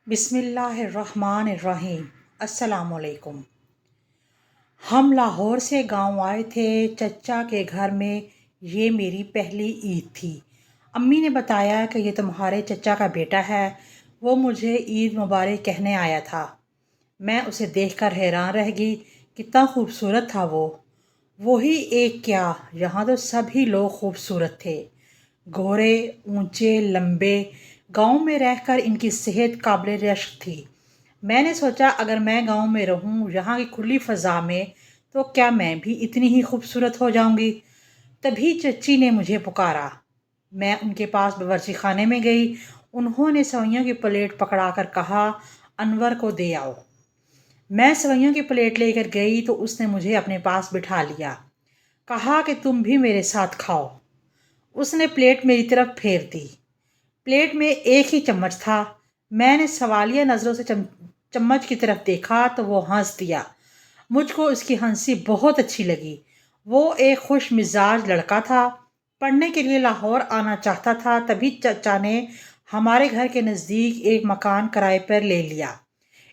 بسم اللہ الرحمن الرحیم۔ السلام علیکم۔ ہم لاہور سے گاؤں آئے تھے چچا کے گھر میں۔ یہ میری پہلی عید تھی۔ امی نے بتایا کہ یہ تمہارے چچا کا بیٹا ہے، وہ مجھے عید مبارک کہنے آیا تھا۔ میں اسے دیکھ کر حیران رہ گئی، کتنا خوبصورت تھا وہ۔ وہی ایک کیا، یہاں تو سبھی لوگ خوبصورت تھے، گورے، اونچے، لمبے۔ گاؤں میں رہ کر ان کی صحت قابل رشک تھی۔ میں نے سوچا اگر میں گاؤں میں رہوں، یہاں کی کھلی فضا میں، تو کیا میں بھی اتنی ہی خوبصورت ہو جاؤں گی؟ تبھی چچی نے مجھے پکارا۔ میں ان کے پاس باورچی خانے میں گئی۔ انہوں نے سوئیوں کی پلیٹ پکڑا کر کہا، انور کو دے آؤ۔ میں سوئیوں کی پلیٹ لے کر گئی تو اس نے مجھے اپنے پاس بٹھا لیا، کہا کہ تم بھی میرے ساتھ کھاؤ۔ اس نے پلیٹ میری طرف پھیر دی۔ پلیٹ میں ایک ہی چمچ تھا۔ میں نے سوالیہ نظروں سے چمچ کی طرف دیکھا تو وہ ہنس دیا۔ مجھ کو اس کی ہنسی بہت اچھی لگی۔ وہ ایک خوش مزاج لڑکا تھا، پڑھنے کے لیے لاہور آنا چاہتا تھا۔ تبھی چچا نے ہمارے گھر کے نزدیک ایک مکان کرائے پر لے لیا۔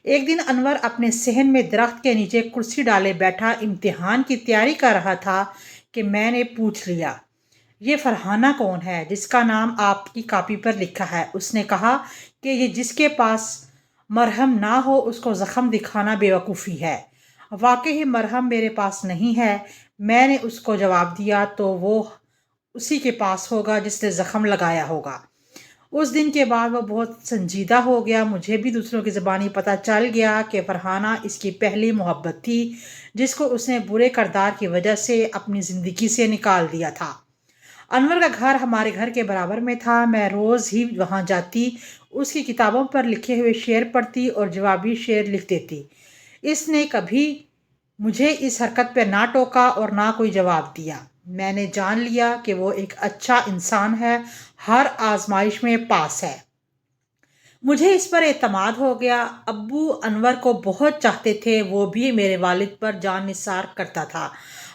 ایک دن انور اپنے صحن میں درخت کے نیچے کرسی ڈالے بیٹھا امتحان کی تیاری کر رہا تھا کہ میں نے پوچھ لیا، یہ فرحانہ کون ہے جس کا نام آپ کی کاپی پر لکھا ہے؟ اس نے کہا کہ یہ جس کے پاس مرہم نہ ہو اس کو زخم دکھانا بے وقوفی ہے۔ واقعی مرہم میرے پاس نہیں ہے۔ میں نے اس کو جواب دیا، تو وہ اسی کے پاس ہوگا جس نے زخم لگایا ہوگا۔ اس دن کے بعد وہ بہت سنجیدہ ہو گیا۔ مجھے بھی دوسروں کی زبانی پتہ چل گیا کہ فرحانہ اس کی پہلی محبت تھی، جس کو اس نے برے کردار کی وجہ سے اپنی زندگی سے نکال دیا تھا۔ انور کا گھر ہمارے گھر کے برابر میں تھا۔ میں روز ہی وہاں جاتی، اس کی کتابوں پر لکھے ہوئے شعر پڑھتی اور جوابی شعر لکھ دیتی۔ اس نے کبھی مجھے اس حرکت پہ نہ ٹوکا اور نہ کوئی جواب دیا۔ میں نے جان لیا کہ وہ ایک اچھا انسان ہے، ہر آزمائش میں پاس ہے۔ مجھے اس پر اعتماد ہو گیا۔ ابو انور کو بہت چاہتے تھے، وہ بھی میرے والد پر جان نثار کرتا تھا۔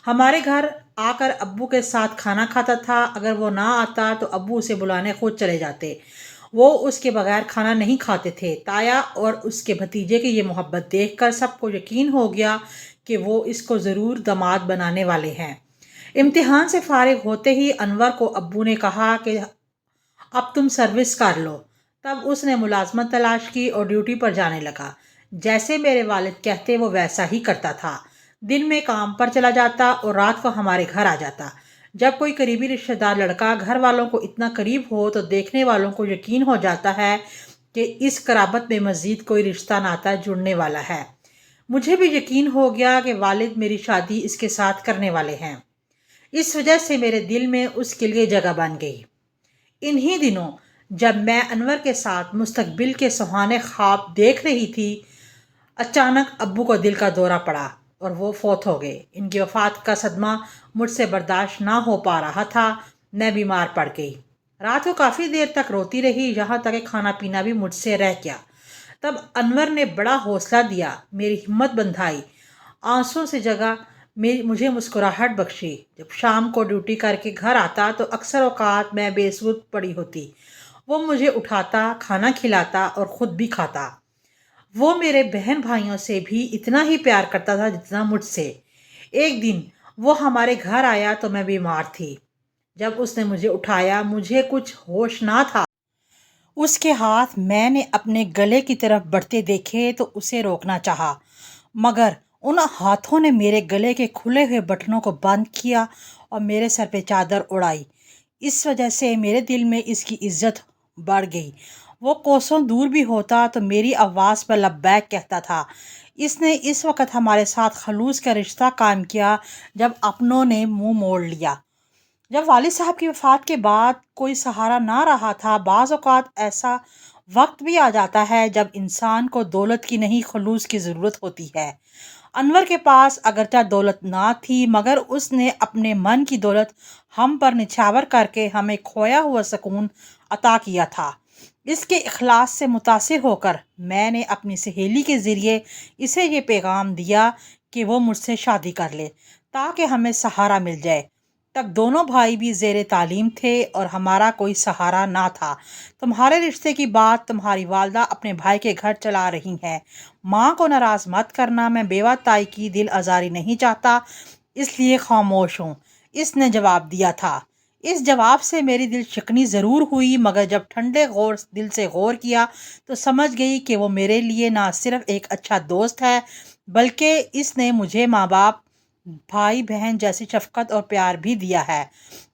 ہمارے گھر آ کر ابو کے ساتھ کھانا کھاتا تھا۔ اگر وہ نہ آتا تو ابو اسے بلانے خود چلے جاتے۔ وہ اس کے بغیر کھانا نہیں کھاتے تھے۔ تایا اور اس کے بھتیجے کی یہ محبت دیکھ کر سب کو یقین ہو گیا کہ وہ اس کو ضرور داماد بنانے والے ہیں۔ امتحان سے فارغ ہوتے ہی انور کو ابو نے کہا کہ اب تم سروس کر لو۔ تب اس نے ملازمت تلاش کی اور ڈیوٹی پر جانے لگا۔ جیسے میرے والد کہتے وہ ویسا ہی کرتا تھا۔ دن میں کام پر چلا جاتا اور رات کو ہمارے گھر آ جاتا۔ جب کوئی قریبی رشتہ دار لڑکا گھر والوں کو اتنا قریب ہو تو دیکھنے والوں کو یقین ہو جاتا ہے کہ اس قرابت میں مزید کوئی رشتہ ناتا جڑنے والا ہے۔ مجھے بھی یقین ہو گیا کہ والد میری شادی اس کے ساتھ کرنے والے ہیں۔ اس وجہ سے میرے دل میں اس کے لیے جگہ بن گئی۔ انہی دنوں جب میں انور کے ساتھ مستقبل کے سہانے خواب دیکھ رہی تھی، اچانک ابو کو دل کا دورہ پڑا اور وہ فوت ہو گئے۔ ان کی وفات کا صدمہ مجھ سے برداشت نہ ہو پا رہا تھا۔ میں بیمار پڑ گئی۔ رات کو کافی دیر تک روتی رہی، یہاں تک کہ کھانا پینا بھی مجھ سے رہ گیا۔ تب انور نے بڑا حوصلہ دیا، میری ہمت بندھائی، آنسوں سے جگہ مجھے مسکراہٹ بخشی۔ جب شام کو ڈیوٹی کر کے گھر آتا تو اکثر اوقات میں بے سود پڑی ہوتی۔ وہ مجھے اٹھاتا، کھانا کھلاتا اور خود بھی کھاتا۔ وہ میرے بہن بھائیوں سے بھی اتنا ہی پیار کرتا تھا جتنا مجھ سے۔ ایک دن وہ ہمارے گھر آیا تو میں بیمار تھی۔ جب اس نے مجھے اٹھایا مجھے کچھ ہوش نہ تھا۔ اس کے ہاتھ میں نے اپنے گلے کی طرف بڑھتے دیکھے تو اسے روکنا چاہا، مگر ان ہاتھوں نے میرے گلے کے کھلے ہوئے بٹنوں کو بند کیا اور میرے سر پہ چادر اڑائی۔ اس وجہ سے میرے دل میں اس کی عزت بڑھ گئی۔ وہ کوسوں دور بھی ہوتا تو میری آواز پر لبیک کہتا تھا۔ اس نے اس وقت ہمارے ساتھ خلوص کا رشتہ قائم کیا جب اپنوں نے منہ موڑ لیا۔ جب والد صاحب کی وفات کے بعد کوئی سہارا نہ رہا تھا، بعض اوقات ایسا وقت بھی آ جاتا ہے جب انسان کو دولت کی نہیں خلوص کی ضرورت ہوتی ہے۔ انور کے پاس اگرچہ دولت نہ تھی، مگر اس نے اپنے من کی دولت ہم پر نچھاور کر کے ہمیں کھویا ہوا سکون عطا کیا تھا۔ اس کے اخلاص سے متاثر ہو کر میں نے اپنی سہیلی کے ذریعے اسے یہ پیغام دیا کہ وہ مجھ سے شادی کر لے تاکہ ہمیں سہارا مل جائے۔ تب دونوں بھائی بھی زیر تعلیم تھے اور ہمارا کوئی سہارا نہ تھا۔ تمہارے رشتے کی بات تمہاری والدہ اپنے بھائی کے گھر چلا رہی ہیں۔ ماں کو ناراض مت کرنا، میں بیوہ تائی کی دل آزاری نہیں چاہتا، اس لیے خاموش ہوں، اس نے جواب دیا تھا۔ اس جواب سے میری دل شکنی ضرور ہوئی، مگر جب ٹھنڈے دل سے غور کیا تو سمجھ گئی کہ وہ میرے لیے نہ صرف ایک اچھا دوست ہے، بلکہ اس نے مجھے ماں باپ، بھائی بہن جیسی شفقت اور پیار بھی دیا ہے۔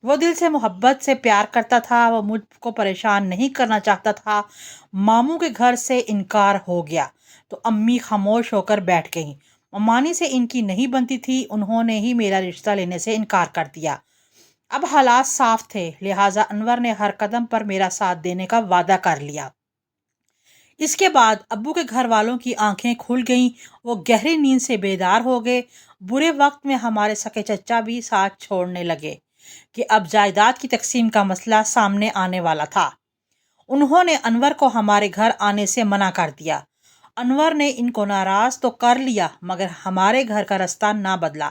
وہ دل سے محبت سے پیار کرتا تھا، وہ مجھ کو پریشان نہیں کرنا چاہتا تھا۔ ماموں کے گھر سے انکار ہو گیا تو امی خاموش ہو کر بیٹھ گئیں۔ ممانی سے ان کی نہیں بنتی تھی، انہوں نے ہی میرا رشتہ لینے سے انکار کر دیا۔ اب حالات صاف تھے، لہٰذا انور نے ہر قدم پر میرا ساتھ دینے کا وعدہ کر لیا۔ اس کے بعد ابو کے گھر والوں کی آنکھیں کھل گئیں، وہ گہری نیند سے بیدار ہو گئے۔ برے وقت میں ہمارے سکے چچا بھی ساتھ چھوڑنے لگے کہ اب جائیداد کی تقسیم کا مسئلہ سامنے آنے والا تھا۔ انہوں نے انور کو ہمارے گھر آنے سے منع کر دیا۔ انور نے ان کو ناراض تو کر لیا، مگر ہمارے گھر کا راستہ نہ بدلا۔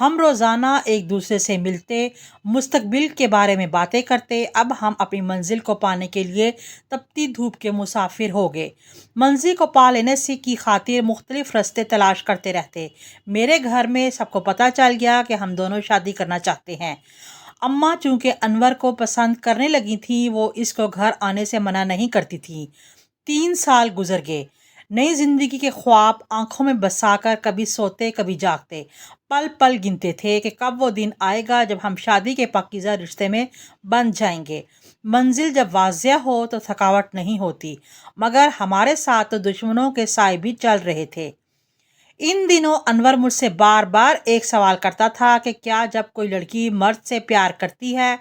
ہم روزانہ ایک دوسرے سے ملتے، مستقبل کے بارے میں باتیں کرتے۔ اب ہم اپنی منزل کو پانے کے لیے تپتی دھوپ کے مسافر ہو گئے، منزل کو پا لینے سے کی خاطر مختلف راستے تلاش کرتے رہتے۔ میرے گھر میں سب کو پتہ چل گیا کہ ہم دونوں شادی کرنا چاہتے ہیں۔ اماں چونکہ انور کو پسند کرنے لگی تھیں، وہ اس کو گھر آنے سے منع نہیں کرتی تھیں۔ 3 سال گزر گئے، نئی زندگی کے خواب آنکھوں میں بسا کر کبھی سوتے کبھی جاگتے، پل پل گنتے تھے کہ کب وہ دن آئے گا جب ہم شادی کے پاکیزہ رشتے میں بندھ جائیں گے۔ منزل جب واضح ہو تو تھکاوٹ نہیں ہوتی، مگر ہمارے ساتھ تو دشمنوں کے سائے بھی چل رہے تھے۔ ان دنوں انور مجھ سے بار بار ایک سوال کرتا تھا کہ کیا جب کوئی لڑکی مرد سے پیار کرتی ہے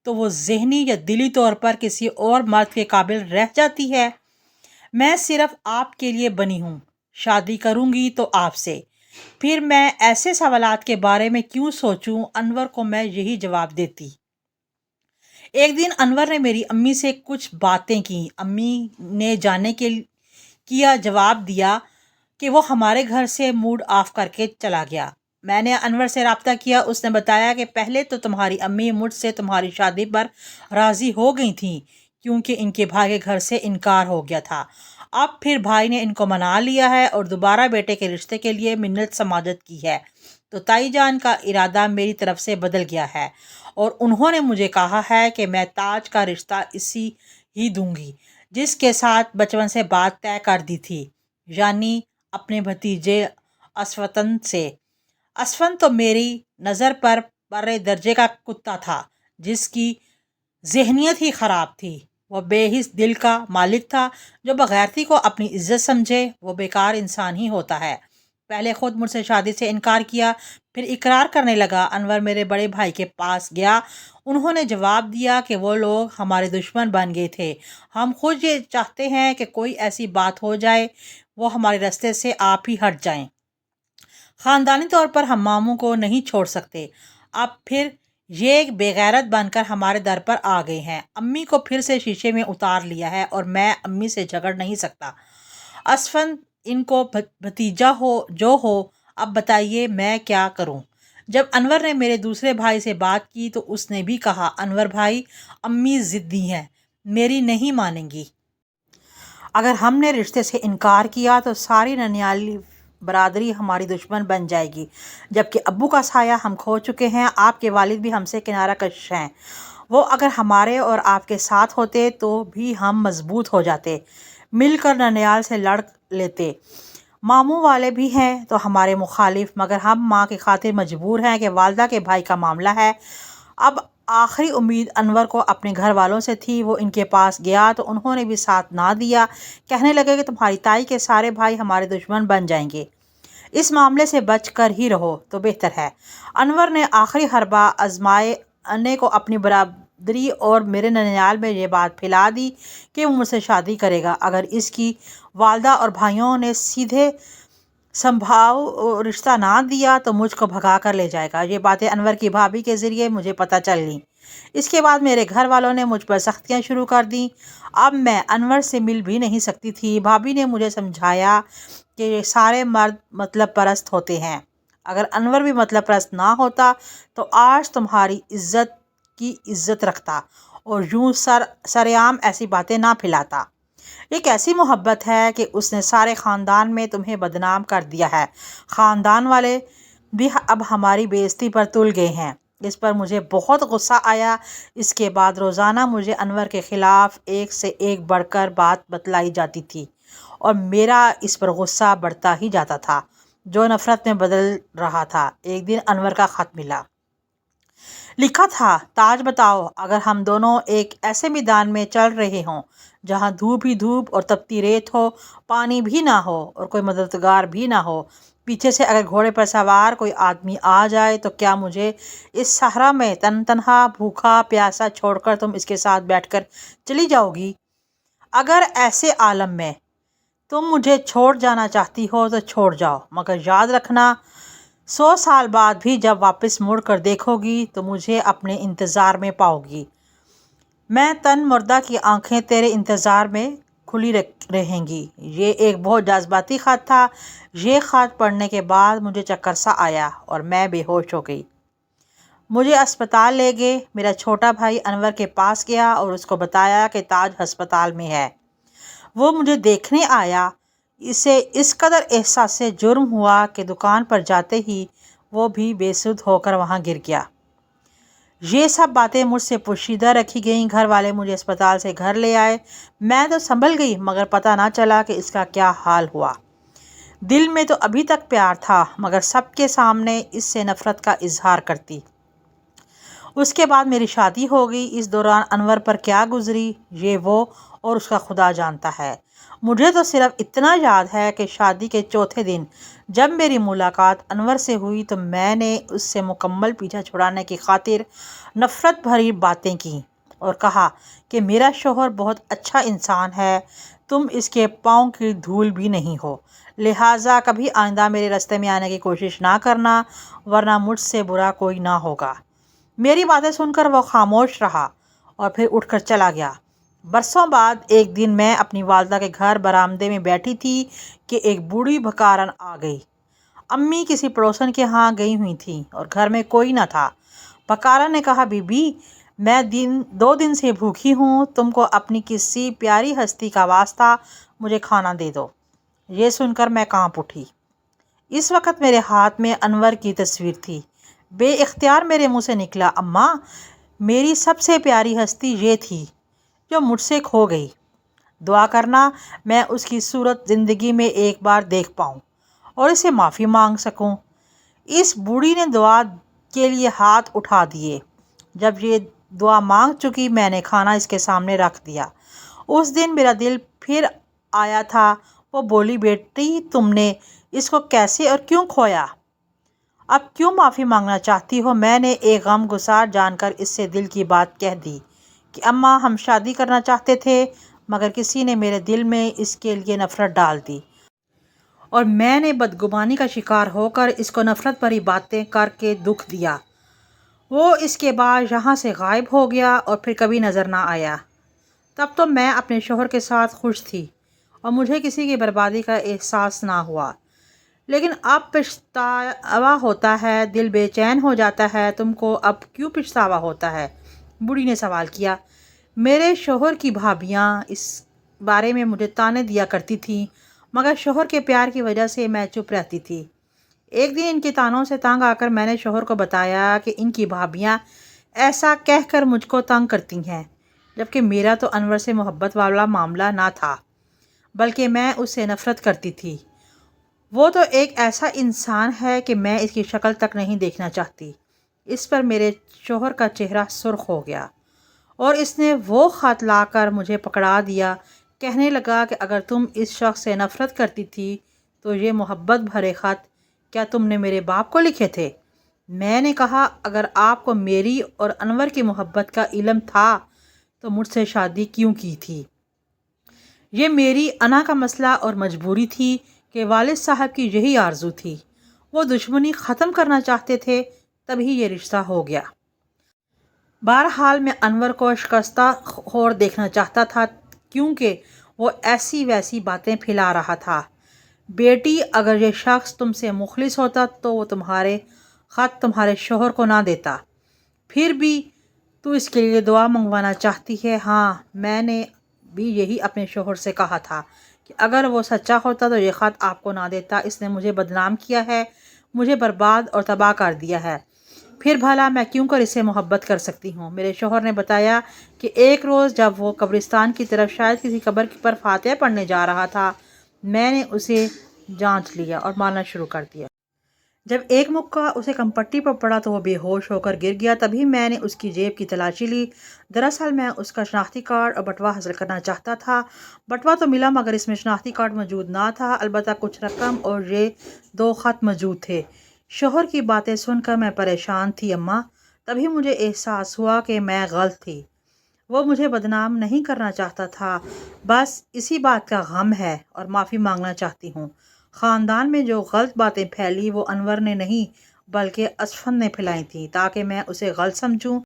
تو وہ ذہنی یا دلی طور پر کسی اور مرد کے قابل رہ جاتی ہے؟ میں صرف آپ کے لیے بنی ہوں، شادی کروں گی تو آپ سے، پھر میں ایسے سوالات کے بارے میں کیوں سوچوں؟ انور کو میں یہی جواب دیتی۔ ایک دن انور نے میری امی سے کچھ باتیں کی۔ امی نے جانے کے کیا جواب دیا کہ وہ ہمارے گھر سے موڈ آف کر کے چلا گیا۔ میں نے انور سے رابطہ کیا، اس نے بتایا کہ پہلے تو تمہاری امی مجھ سے تمہاری شادی پر راضی ہو گئی تھیں کیونکہ ان کے بھائی کے گھر سے انکار ہو گیا تھا۔ اب پھر بھائی نے ان کو منا لیا ہے اور دوبارہ بیٹے کے رشتے کے لیے منت سماجت کی ہے، تو تائی جان کا ارادہ میری طرف سے بدل گیا ہے اور انہوں نے مجھے کہا ہے کہ میں تاج کا رشتہ اسی ہی دوں گی جس کے ساتھ بچپن سے بات طے کر دی تھی، یعنی اپنے بھتیجے اسفتن سے۔ اسفن تو میری نظر پر برے درجے کا کتا تھا، جس کی ذہنیت ہی خراب تھی۔ وہ بے حس دل کا مالک تھا، جو بغیرتی کو اپنی عزت سمجھے وہ بیکار انسان ہی ہوتا ہے۔ پہلے خود مجھ سے شادی سے انکار کیا، پھر اقرار کرنے لگا۔ انور میرے بڑے بھائی کے پاس گیا، انہوں نے جواب دیا کہ وہ لوگ ہمارے دشمن بن گئے تھے، ہم خود یہ چاہتے ہیں کہ کوئی ایسی بات ہو جائے وہ ہمارے راستے سے آپ ہی ہٹ جائیں۔ خاندانی طور پر ہم ماموں کو نہیں چھوڑ سکتے، اب پھر یہ بے غیرت بن کر ہمارے در پر آ گئے ہیں۔ امی کو پھر سے شیشے میں اتار لیا ہے اور میں امی سے جھگڑ نہیں سکتا۔ اسفن ان کو بھتیجا ہو جو ہو، اب بتائیے میں کیا کروں؟ جب انور نے میرے دوسرے بھائی سے بات کی تو اس نے بھی کہا، انور بھائی، امی ضدی ہیں، میری نہیں مانیں گی۔ اگر ہم نے رشتے سے انکار کیا تو ساری ننیالی برادری ہماری دشمن بن جائے گی، جبکہ ابو کا سایہ ہم کھو چکے ہیں، آپ کے والد بھی ہم سے کنارہ کش ہیں۔ وہ اگر ہمارے اور آپ کے ساتھ ہوتے تو بھی ہم مضبوط ہو جاتے، مل کر ننیال سے لڑ لیتے۔ ماموں والے بھی ہیں تو ہمارے مخالف، مگر ہم ماں کی خاطر مجبور ہیں کہ والدہ کے بھائی کا معاملہ ہے۔ اب آخری امید انور کو اپنے گھر والوں سے تھی، وہ ان کے پاس گیا تو انہوں نے بھی ساتھ نہ دیا، کہنے لگے کہ تمہاری تائی کے سارے بھائی ہمارے دشمن بن جائیں گے، اس معاملے سے بچ کر ہی رہو تو بہتر ہے۔ انور نے آخری حربہ آزمانے کو اپنی برادری اور میرے ننیال میں یہ بات پھیلا دی کہ وہ مجھ سے شادی کرے گا اگر اس کی والدہ اور بھائیوں نے سیدھے سمبھاؤ رشتہ نہ دیا تو مجھ کو بھگا کر لے جائے گا۔ یہ باتیں انور کی بھابھی کے ذریعے مجھے پتہ چل گئیں۔ اس کے بعد میرے گھر والوں نے مجھ پر سختیاں شروع کر دیں، اب میں انور سے مل بھی نہیں سکتی تھی۔ بھابھی نے مجھے سمجھایا کہ یہ سارے مرد مطلب پرست ہوتے ہیں، اگر انور بھی مطلب پرست نہ ہوتا تو آج تمہاری عزت کی عزت رکھتا اور یوں سرعام ایسی باتیں نہ پھیلاتا۔ ایک ایسی محبت ہے کہ اس نے سارے خاندان میں تمہیں بدنام کر دیا ہے۔ خاندان والے بھی اب ہماری بے عزتی پر تل گئے ہیں۔ اس پر مجھے بہت غصہ آیا۔ اس کے بعد روزانہ مجھے انور کے خلاف ایک سے ایک بڑھ کر بات بتلائی جاتی تھی اور میرا اس پر غصہ بڑھتا ہی جاتا تھا جو نفرت میں بدل رہا تھا۔ ایک دن انور کا خط ملا۔ لکھا تھا، تاج بتاؤ، اگر ہم دونوں ایک ایسے میدان میں چل رہے ہوں جہاں دھوپ ہی دھوپ اور تپتی ریت ہو، پانی بھی نہ ہو اور کوئی مددگار بھی نہ ہو، پیچھے سے اگر گھوڑے پر سوار کوئی آدمی آ جائے تو کیا مجھے اس صحرا میں تنہا بھوکا پیاسا چھوڑ کر تم اس کے ساتھ بیٹھ کر چلی جاؤ گی؟ اگر ایسے عالم میں تم مجھے چھوڑ جانا چاہتی ہو تو چھوڑ جاؤ، مگر یاد رکھنا 100 سال بعد بھی جب واپس مڑ کر دیکھو گی تو مجھے اپنے انتظار میں پاؤ گی۔ میں تن مردہ کی آنکھیں تیرے انتظار میں کھلی رہیں گی۔ یہ ایک بہت جذباتی خط تھا۔ یہ خط پڑھنے کے بعد مجھے چکر سا آیا اور میں بے ہوش ہو گئی۔ مجھے اسپتال لے گئے۔ میرا چھوٹا بھائی انور کے پاس گیا اور اس کو بتایا کہ تاج ہسپتال میں ہے۔ وہ مجھے دیکھنے آیا۔ اسے اس قدر احساس جرم ہوا کہ دکان پر جاتے ہی وہ بھی بے سدھ ہو کر وہاں گر گیا۔ یہ سب باتیں مجھ سے پوشیدہ رکھی گئیں۔ گھر والے مجھے اسپتال سے گھر لے آئے۔ میں تو سنبھل گئی مگر پتہ نہ چلا کہ اس کا کیا حال ہوا۔ دل میں تو ابھی تک پیار تھا مگر سب کے سامنے اس سے نفرت کا اظہار کرتی۔ اس کے بعد میری شادی ہو گئی۔ اس دوران انور پر کیا گزری یہ وہ اور اس کا خدا جانتا ہے۔ مجھے تو صرف اتنا یاد ہے کہ شادی کے چوتھے دن جب میری ملاقات انور سے ہوئی تو میں نے اس سے مکمل پیچھا چھڑانے کی خاطر نفرت بھری باتیں کیں اور کہا کہ میرا شوہر بہت اچھا انسان ہے، تم اس کے پاؤں کی دھول بھی نہیں ہو، لہٰذا کبھی آئندہ میرے راستے میں آنے کی کوشش نہ کرنا ورنہ مجھ سے برا کوئی نہ ہوگا۔ میری باتیں سن کر وہ خاموش رہا اور پھر اٹھ کر چلا گیا۔ برسوں بعد ایک دن میں اپنی والدہ کے گھر برآمدے میں بیٹھی تھی کہ ایک بوڑھی بھکارن آ گئی۔ امی کسی پڑوسن کے ہاں گئی ہوئی تھیں اور گھر میں کوئی نہ تھا۔ بھکارن نے کہا، بی بی میں 2 دن سے بھوکی ہوں، تم کو اپنی کسی پیاری ہستی کا واسطہ مجھے کھانا دے دو۔ یہ سن کر میں کانپ اٹھی۔ اس وقت میرے ہاتھ میں انور کی تصویر تھی۔ بے اختیار میرے منہ سے نکلا، اماں میری سب سے پیاری ہستی یہ تھی جو مجھ سے کھو گئی۔ دعا کرنا میں اس کی صورت زندگی میں ایک بار دیکھ پاؤں اور اسے معافی مانگ سکوں۔ اس بوڑھی نے دعا کے لیے ہاتھ اٹھا دیے۔ جب یہ دعا مانگ چکی میں نے کھانا اس کے سامنے رکھ دیا۔ اس دن میرا دل پھر آیا تھا۔ وہ بولی، بیٹی تم نے اس کو کیسے اور کیوں کھویا؟ اب کیوں معافی مانگنا چاہتی ہو؟ میں نے ایک غم گسار جان کر اس سے دل کی بات کہہ دی کہ اماں ہم شادی کرنا چاہتے تھے مگر کسی نے میرے دل میں اس کے لیے نفرت ڈال دی اور میں نے بدگمانی کا شکار ہو کر اس کو نفرت بھری باتیں کر کے دکھ دیا۔ وہ اس کے بعد یہاں سے غائب ہو گیا اور پھر کبھی نظر نہ آیا۔ تب تو میں اپنے شوہر کے ساتھ خوش تھی اور مجھے کسی کی بربادی کا احساس نہ ہوا، لیکن اب پچھتاوا ہوتا ہے، دل بے چین ہو جاتا ہے۔ تم کو اب کیوں پچھتاوا ہوتا ہے؟ بوڑھی نے سوال کیا۔ میرے شوہر کی بھابیاں اس بارے میں مجھے تانے دیا کرتی تھیں مگر شوہر کے پیار کی وجہ سے میں چپ رہتی تھی۔ ایک دن ان کے تانوں سے تنگ آ کر میں نے شوہر کو بتایا کہ ان کی بھابیاں ایسا کہہ کر مجھ کو تنگ کرتی ہیں، جبکہ میرا تو انور سے محبت والا معاملہ نہ تھا بلکہ میں اس سے نفرت کرتی تھی۔ وہ تو ایک ایسا انسان ہے کہ میں اس کی شکل تک نہیں دیکھنا چاہتی۔ اس پر میرے شوہر کا چہرہ سرخ ہو گیا اور اس نے وہ خط لا کر مجھے پکڑا دیا۔ کہنے لگا کہ اگر تم اس شخص سے نفرت کرتی تھی تو یہ محبت بھرے خط کیا تم نے میرے باپ کو لکھے تھے؟ میں نے کہا، اگر آپ کو میری اور انور کی محبت کا علم تھا تو مجھ سے شادی کیوں کی تھی؟ یہ میری انا کا مسئلہ اور مجبوری تھی کہ والد صاحب کی یہی آرزو تھی۔ وہ دشمنی ختم کرنا چاہتے تھے، تبھی یہ رشتہ ہو گیا۔ بہرحال میں انور کو شکستہ خور دیکھنا چاہتا تھا کیونکہ وہ ایسی ویسی باتیں پھیلا رہا تھا۔ بیٹی اگر یہ شخص تم سے مخلص ہوتا تو وہ تمہارے خط تمہارے شوہر کو نہ دیتا، پھر بھی تو اس کے لیے دعا منگوانا چاہتی ہے۔ ہاں، میں نے بھی یہی اپنے شوہر سے کہا تھا کہ اگر وہ سچا ہوتا تو یہ خط آپ کو نہ دیتا۔ اس نے مجھے بدنام کیا ہے، مجھے برباد اور تباہ کر دیا ہے، پھر بھلا میں کیوں کر اسے محبت کر سکتی ہوں؟ میرے شوہر نے بتایا کہ ایک روز جب وہ قبرستان کی طرف شاید کسی قبر پر فاتحہ پڑھنے جا رہا تھا، میں نے اسے جانچ لیا اور مارنا شروع کر دیا۔ جب ایک مکہ اسے کمپٹی پر پڑا تو وہ بے ہوش ہو کر گر گیا۔ تبھی میں نے اس کی جیب کی تلاشی لی۔ دراصل میں اس کا شناختی کارڈ اور بٹوا حاصل کرنا چاہتا تھا۔ بٹوا تو ملا مگر اس میں شناختی کارڈ موجود نہ تھا، البتہ کچھ رقم اور یہ 2 خط موجود تھے۔ شوہر کی باتیں سن کر میں پریشان تھی اماں۔ تبھی مجھے احساس ہوا کہ میں غلط تھی۔ وہ مجھے بدنام نہیں کرنا چاہتا تھا، بس اسی بات کا غم ہے اور معافی مانگنا چاہتی ہوں۔ خاندان میں جو غلط باتیں پھیلی وہ انور نے نہیں بلکہ اسفند نے پھیلائی تھیں تاکہ میں اسے غلط سمجھوں۔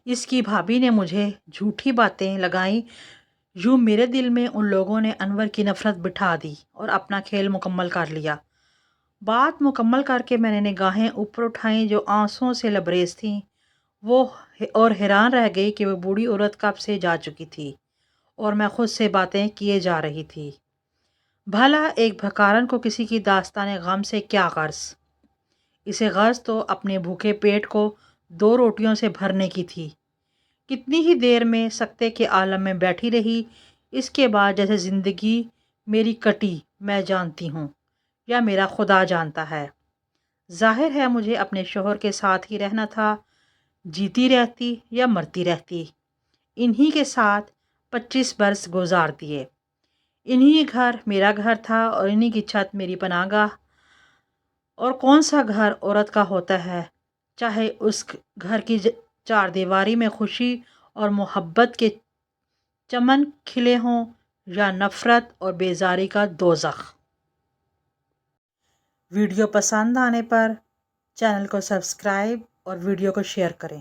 اس کی بھابھی نے مجھے جھوٹی باتیں لگائیں۔ یوں میرے دل میں ان لوگوں نے انور کی نفرت بٹھا دی اور اپنا کھیل مکمل کر لیا۔ بات مکمل کر کے میں نے نگاہیں اوپر اٹھائیں جو آنسوؤں سے لبریز تھیں، وہ اور حیران رہ گئی کہ وہ بوڑھی عورت کب سے جا چکی تھی اور میں خود سے باتیں کیے جا رہی تھی۔ بھلا ایک بھکارن کو کسی کی داستان غم سے کیا غرض؟ اسے غرض تو اپنے بھوکے پیٹ کو 2 روٹیوں سے بھرنے کی تھی۔ کتنی ہی دیر میں سکتے کے عالم میں بیٹھی رہی۔ اس کے بعد جیسے زندگی میری کٹی میں جانتی ہوں یا میرا خدا جانتا ہے۔ ظاہر ہے مجھے اپنے شوہر کے ساتھ ہی رہنا تھا، جیتی رہتی یا مرتی رہتی۔ انہی کے ساتھ 25 برس گزار دیے۔ انہی گھر میرا گھر تھا اور انہی کی چھت میری پناہ گاہ۔ اور کون سا گھر عورت کا ہوتا ہے، چاہے اس گھر کی 4 دیواری میں خوشی اور محبت کے چمن کھلے ہوں یا نفرت اور بیزاری کا دوزخ۔ ویڈیو پسند آنے پر چینل کو سبسکرائب اور ویڈیو کو شیئر کریں۔